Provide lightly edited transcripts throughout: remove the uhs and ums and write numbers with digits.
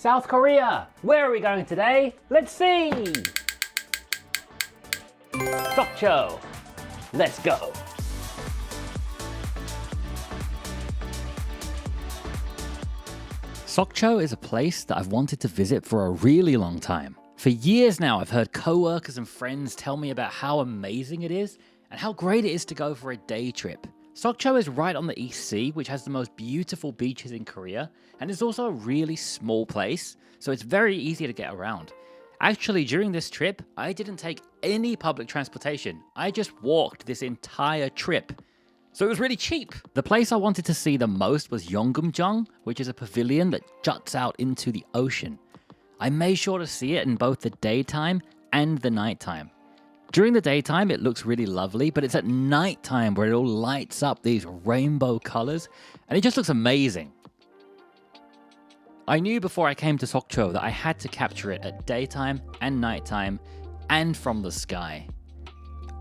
South Korea! Where are we going today? Let's see! Sokcho! Let's go! Sokcho is a place that I've wanted to visit for a really long time. For years now, I've heard co-workers and friends tell me about how amazing it is and how great it is to go for a day trip. Sokcho is right on the East Sea, which has the most beautiful beaches in Korea, and it's also a really small place, so it's very easy to get around. Actually, during this trip, I didn't take any public transportation. I just walked this entire trip. So it was really cheap. The place I wanted to see the most was Yeonggumjeong, which is a pavilion that juts out into the ocean. I made sure to see it in both the daytime and the nighttime. During the daytime, it looks really lovely, but it's at nighttime where it all lights up these rainbow colors, and it just looks amazing. I knew before I came to Sokcho that I had to capture it at daytime and nighttime, and from the sky.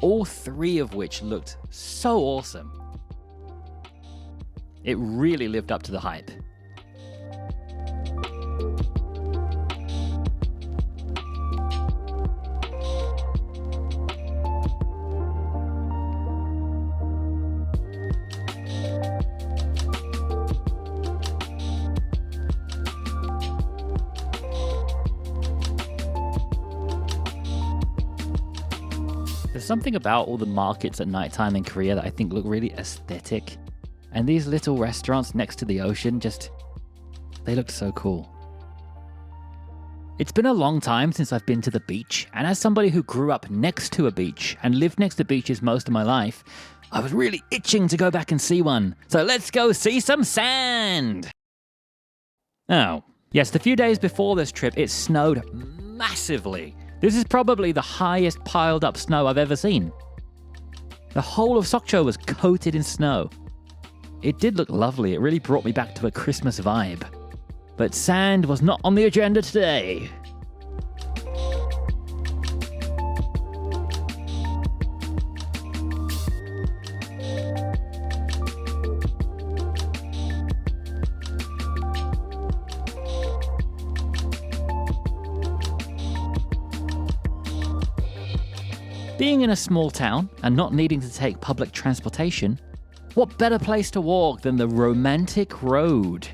All three of which looked so awesome. It really lived up to the hype. There's something about all the markets at nighttime in Korea that I think look really aesthetic. And these little restaurants next to the ocean they look so cool. It's been a long time since I've been to the beach, and as somebody who grew up next to a beach and lived next to beaches most of my life, I was really itching to go back and see one. So let's go see some sand! Oh, yes, the few days before this trip, it snowed massively. This is probably the highest piled up snow I've ever seen. The whole of Sokcho was coated in snow. It did look lovely, it really brought me back to a Christmas vibe. But sand was not on the agenda today. Being in a small town and not needing to take public transportation, what better place to walk than the romantic road?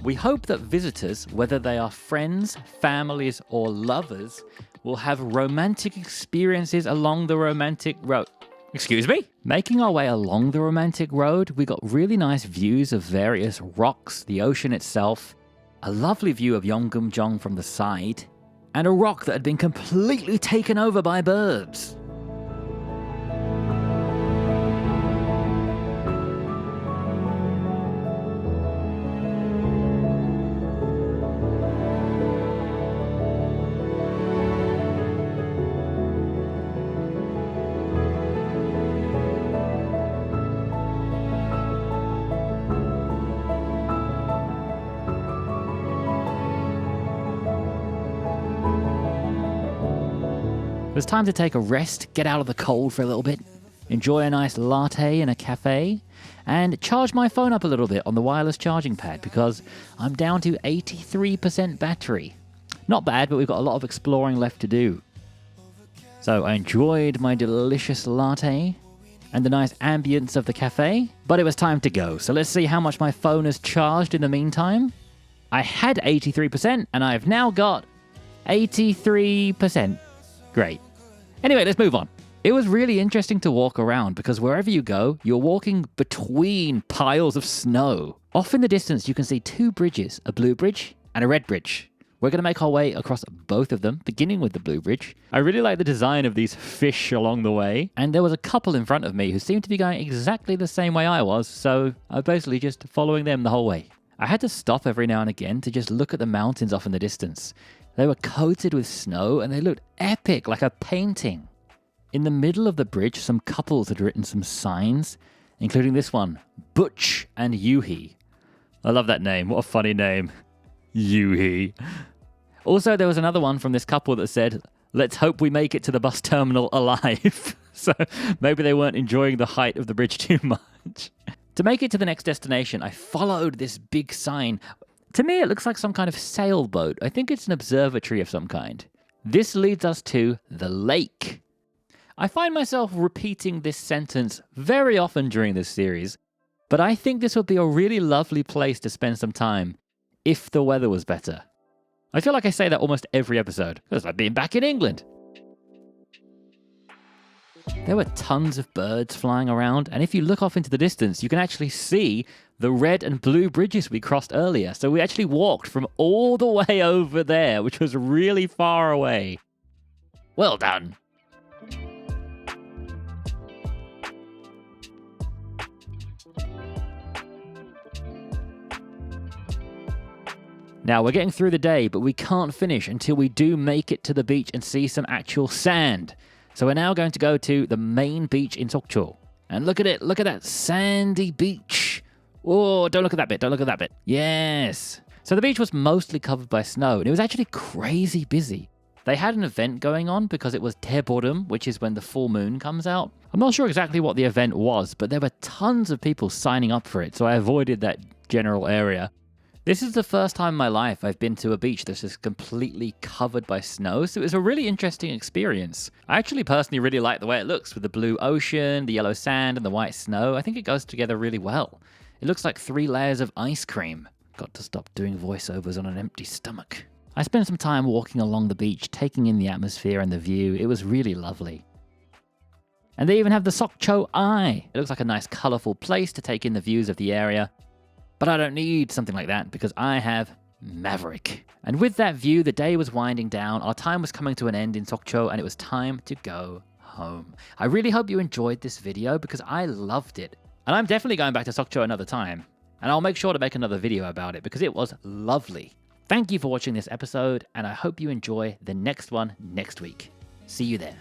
We hope that visitors, whether they are friends, families, or lovers, will have romantic experiences along the romantic road. Excuse me? Making our way along the romantic road, we got really nice views of various rocks, the ocean itself, a lovely view of Yeonggumjeong from the side, and a rock that had been completely taken over by birds. It was time to take a rest, get out of the cold for a little bit, enjoy a nice latte in a cafe, and charge my phone up a little bit on the wireless charging pad because I'm down to 83% battery. Not bad, but we've got a lot of exploring left to do. So I enjoyed my delicious latte and the nice ambience of the cafe, but it was time to go. So let's see how much my phone has charged in the meantime. I had 83% and I've now got 83%. Great. Anyway, let's move on. It was really interesting to walk around because wherever you go, you're walking between piles of snow. Off in the distance, you can see two bridges, a blue bridge and a red bridge. We're going to make our way across both of them, beginning with the blue bridge. I really like the design of these fish along the way, and there was a couple in front of me who seemed to be going exactly the same way I was, so I was basically just following them the whole way. I had to stop every now and again to just look at the mountains off in the distance. They were coated with snow and they looked epic, like a painting. In the middle of the bridge, some couples had written some signs, including this one, Butch and Yuhi. I love that name. What a funny name. Yuhi. Also, there was another one from this couple that said, "Let's hope we make it to the bus terminal alive." So maybe they weren't enjoying the height of the bridge too much. To make it to the next destination, I followed this big sign. To me, it looks like some kind of sailboat. I think it's an observatory of some kind. This leads us to the lake. I find myself repeating this sentence very often during this series, but I think this would be a really lovely place to spend some time if the weather was better. I feel like I say that almost every episode, because I've been back in England. There were tons of birds flying around, and if you look off into the distance, you can actually see the red and blue bridges we crossed earlier. So we actually walked from all the way over there, which was really far away. Well done. Now, we're getting through the day, but we can't finish until we do make it to the beach and see some actual sand. So we're now going to go to the main beach in Sokcho. And look at it, look at that sandy beach. Oh, don't look at that bit, don't look at that bit. Yes. So the beach was mostly covered by snow, and it was actually crazy busy. They had an event going on because it was Teborum, which is when the full moon comes out. I'm not sure exactly what the event was, but there were tons of people signing up for it, so I avoided that general area. This is the first time in my life I've been to a beach that's just completely covered by snow, so it was a really interesting experience. I actually personally really like the way it looks with the blue ocean, the yellow sand, and the white snow. I think it goes together really well. It looks like 3 layers of ice cream. Got to stop doing voiceovers on an empty stomach. I spent some time walking along the beach, taking in the atmosphere and the view. It was really lovely. And they even have the Sokcho Eye. It looks like a nice colourful place to take in the views of the area. But I don't need something like that because I have Maverick. And with that view, the day was winding down, our time was coming to an end in Sokcho, and it was time to go home. I really hope you enjoyed this video because I loved it. And I'm definitely going back to Sokcho another time. And I'll make sure to make another video about it because it was lovely. Thank you for watching this episode, and I hope you enjoy the next one next week. See you there.